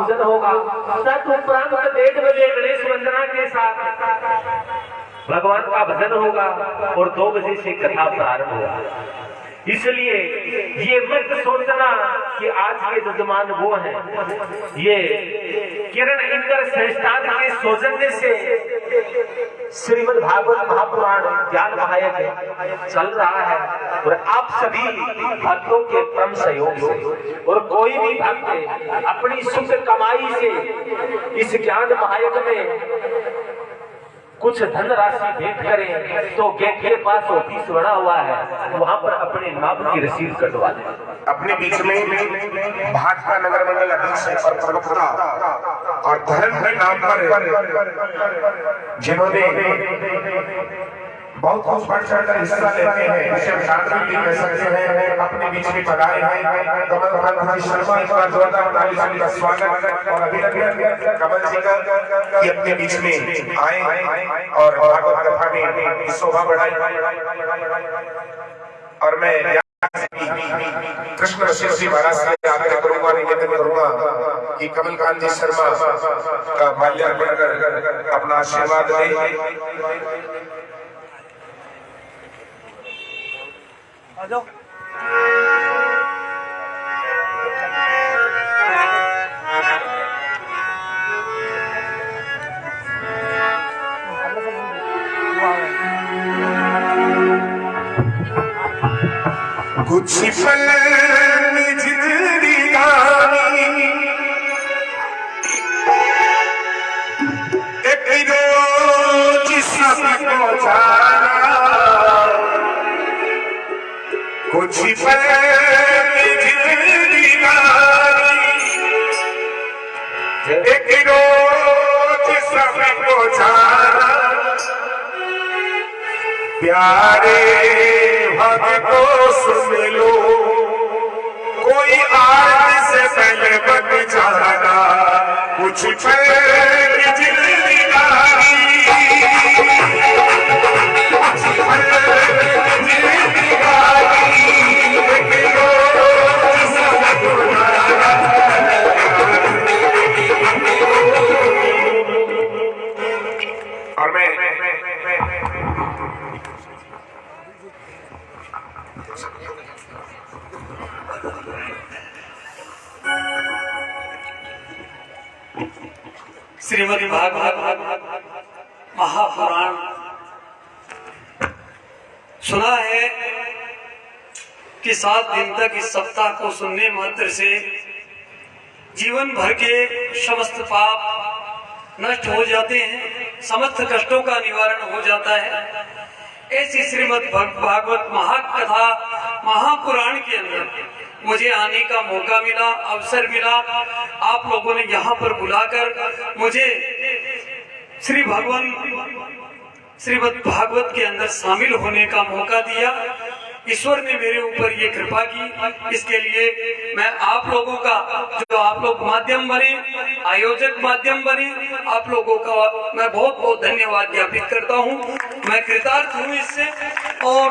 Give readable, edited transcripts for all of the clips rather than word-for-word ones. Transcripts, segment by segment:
पूजन होगा। तदुपरांत 1:30 बजे गणेश वंदना के साथ भगवान का भजन होगा और 2 बजे से कथा प्रारंभ होगा। इसलिए ये मत सोचना कि आज के जजमान वो हैं। ये किरण इंकर संस्थान के सौजन्य से श्रीमद् भागवत महापुराण ज्ञान महायज्ञ चल रहा है और आप सभी भक्तों के परम सहयोग से और कोई भी भक्त अपनी शुद्ध कमाई से इस ज्ञान महायज्ञ में कुछ धनराशि भेंट करें तो गेट के पास ऑफिस बना हुआ है, वहाँ पर अपने नाम की रसीद कटवा दें। अपने बीच में भाजपा नगर मंडल अध्यक्ष और प्रवक्ता और धर्म के नाम पर जिन्होंने बहुत कुछ बढ़ चढ़कर हिस्सा लेते हैं, विषय शास्त्र भी कह सकते हैं, अपने बीच में पधारे हैं कमल शर्मा। एक बार जोरदार ताली से उनका स्वागत और अभिनंदन कमल जी का कि अपने बीच में आए और भागवत कथा में शोभा बढ़ाई। और मैं कृष्ण ऋषि महाराज से आग्रह करूंगा, निवेदन करूंगा कि कमल कांत जी शर्मा का माल्यार्पण कर अपना आशीर्वाद दें। कुछ पल में जिंदगी एक रोज सबको जाना, कुछ पल में जिंदगी एक रोज सबको जाना, प्यारे भक्त को सुन लो कोई आज से पहले बन जाना, कुछ पल जिंदगी और मैं श्रीमद् भागवत महापुराण सुना है कि 7 दिन तक इस सप्ताह को सुनने मात्र से जीवन भर के समस्त पाप नष्ट हो जाते हैं, समस्त कष्टों का निवारण हो जाता है। ऐसी श्रीमद् भागवत महाकथा महापुराण के अंदर मुझे आने का मौका मिला, अवसर मिला। आप लोगों ने यहाँ पर बुलाकर मुझे श्रीमद् भागवत के अंदर शामिल होने का मौका दिया। ईश्वर ने मेरे ऊपर ये कृपा की, इसके लिए मैं आप लोगों का, जो आप लोग माध्यम बने, आयोजक माध्यम बने, आप लोगों का मैं बहुत बहुत धन्यवाद ज्ञापित करता हूँ। मैं कृतार्थ हूँ इससे। और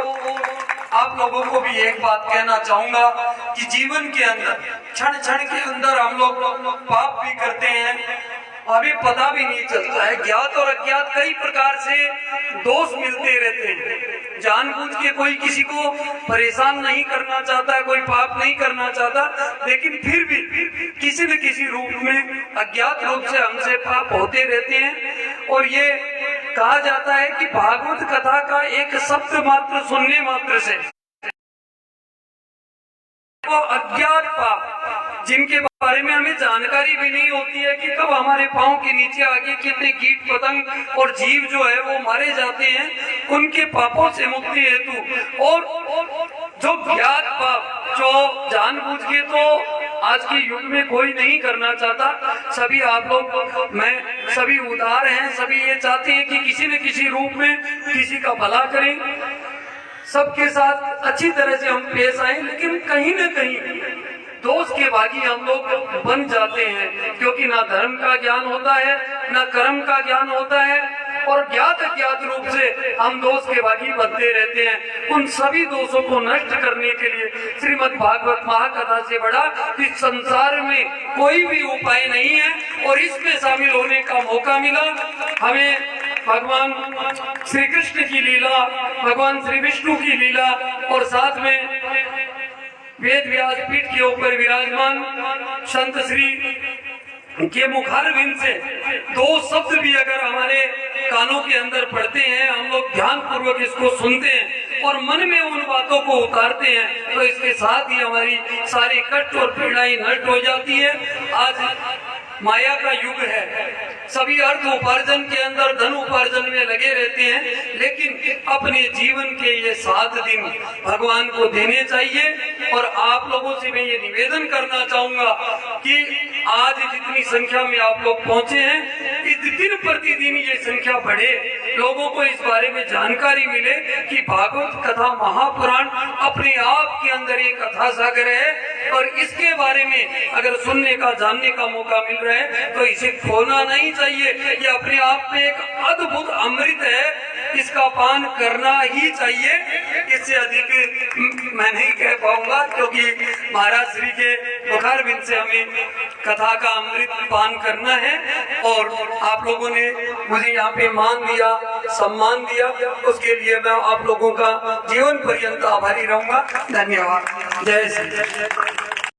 आप लोगों को भी एक बात कहना चाहूंगा कि जीवन के अंदर क्षण क्षण के अंदर हम लोग पाप भी करते हैं, हमें पता भी नहीं चलता है। ज्ञात और अज्ञात कई प्रकार से दोष मिलते रहते हैं। जानबूझ के कोई किसी को परेशान नहीं करना चाहता है, कोई पाप नहीं करना चाहता, लेकिन फिर भी किसी न किसी रूप में अज्ञात रूप से हमसे पाप होते रहते हैं। और ये कहा जाता है कि भागवत कथा का एक शब्द मात्र सुनने मात्र से वो अज्ञात पाप, जिनके बारे में हमें जानकारी भी नहीं होती है कि कब हमारे पांव के नीचे आगे कितने कीट पतंग और जीव जो है वो मारे जाते हैं, उनके पापों से मुक्ति हेतु। और जो ज्ञात पाप, जो जानबूझ के तो आज के युग में कोई नहीं करना चाहता, सभी आप लोग, मैं सभी उदार हैं, सभी ये चाहते हैं कि किसी न किसी रूप में किसी का भला करें, सबके साथ अच्छी तरह से हम पेश आए। लेकिन कहीं न कहीं दोष के भागी हम लोग बन जाते हैं, क्योंकि ना धर्म का ज्ञान होता है, ना कर्म का ज्ञान होता है, और ज्ञात अज्ञात रूप से हम दोष के भागी बनते रहते हैं। उन सभी दोषों को नष्ट करने के लिए श्रीमद् भागवत महाकथा से बड़ा इस संसार में कोई भी उपाय नहीं है। और इसमें शामिल होने का मौका मिला हमें। भगवान श्री कृष्ण की लीला, भगवान श्री विष्णु की लीला और साथ में वेद व्यास पीठ के ऊपर विराजमान संत श्री के मुखारविंद से दो शब्द भी अगर हमारे कानों के अंदर पड़ते हैं, हम लोग ध्यान पूर्वक इसको सुनते हैं और मन में उन बातों को उतारते हैं, तो इसके साथ ही हमारी सारी कष्ट और पीड़ाएं नष्ट हो जाती है। आज माया का युग है, सभी अर्थ उपार्जन के अंदर, धन उपार्जन में लगे रहते हैं, लेकिन अपने जीवन के ये 7 दिन भगवान को देने चाहिए। और आप लोगों से मैं ये निवेदन करना चाहूंगा कि आज जितनी संख्या में आप लोग पहुंचे हैं, इस दिन प्रतिदिन ये संख्या बढ़े, लोगों को इस बारे में जानकारी मिले कि भागवत कथा महापुराण अपने आप के अंदर एक कथा सागर है और इसके बारे में अगर सुनने का, जानने का मौका मिल रहा है तो इसे खोना नहीं चाहिए। ये अपने आप में एक अद्भुत अमृत है, इसका पान करना ही चाहिए। इससे अधिक मैं नहीं कह पाऊंगा, क्योंकि महाराज श्री के मुखारविंद से हमें कथा का अमृत पान करना है। और आप लोगों ने मुझे यहाँ पे मान दिया, सम्मान दिया, उसके लिए मैं आप लोगों का जीवन पर्यंत आभारी रहूंगा। धन्यवाद। जय श्री।